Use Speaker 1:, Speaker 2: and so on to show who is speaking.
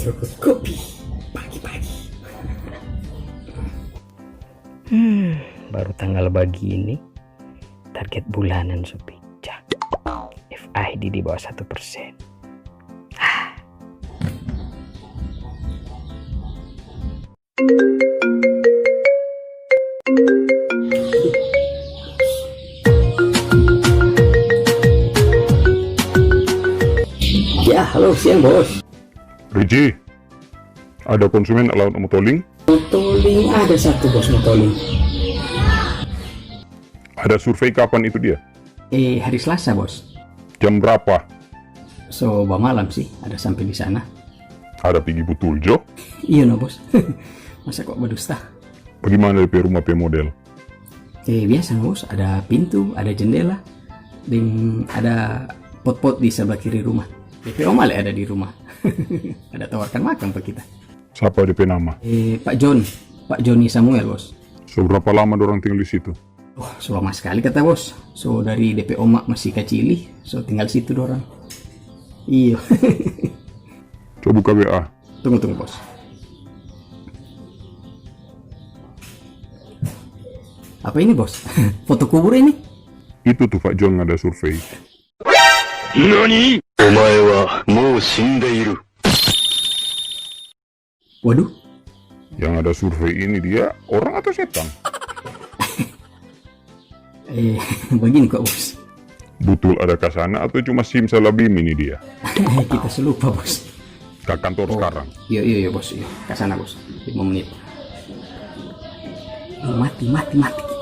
Speaker 1: seruput kopi pagi-pagi.
Speaker 2: Baru tanggal begini, target bulanan Supija. FID di bawah 1%.
Speaker 1: Ya, halo, siang bos.
Speaker 3: Riji, ada konsumen allowed motoling?
Speaker 1: Motoling ada satu bos, motoling.
Speaker 3: Ada survei kapan itu dia?
Speaker 1: Hari Selasa bos.
Speaker 3: Jam berapa?
Speaker 1: So, malam sih, ada sampai di sana.
Speaker 3: Ada pergi betul, Jo?
Speaker 1: Iya no bos. Masa kok berdusta?
Speaker 3: Bagaimana DP rumah P model?
Speaker 1: Biasa no bos, ada pintu, ada jendela, dan ada pot-pot di sebelah kiri rumah. DP Oma ada di rumah. Ada tawarkan makan pak kita.
Speaker 3: Siapa DP nama?
Speaker 1: Pak Joni Samuel bos.
Speaker 3: Seberapa lama dorang tinggal di situ?
Speaker 1: Oh, lama sekali kata bos. So dari DP Oma masih kecil, so tinggal situ dorang. Iya.
Speaker 3: Coba buka WA.
Speaker 1: Tunggu bos. Apa ini bos? Foto kubur ini?
Speaker 3: Itu tuh Pak John ada survei.
Speaker 4: NANI?! Omae wa mou shindeiru.
Speaker 1: Waduh.
Speaker 3: Yang ada survei ini dia orang atau setan?
Speaker 1: Begini kok bos.
Speaker 3: Betul ada kasana atau cuma simsalabim ini dia?
Speaker 1: Kita selupa bos.
Speaker 3: Ke kantor sekarang.
Speaker 1: Iya bos. Iya. Ke sana bos. 5 menit. Mati.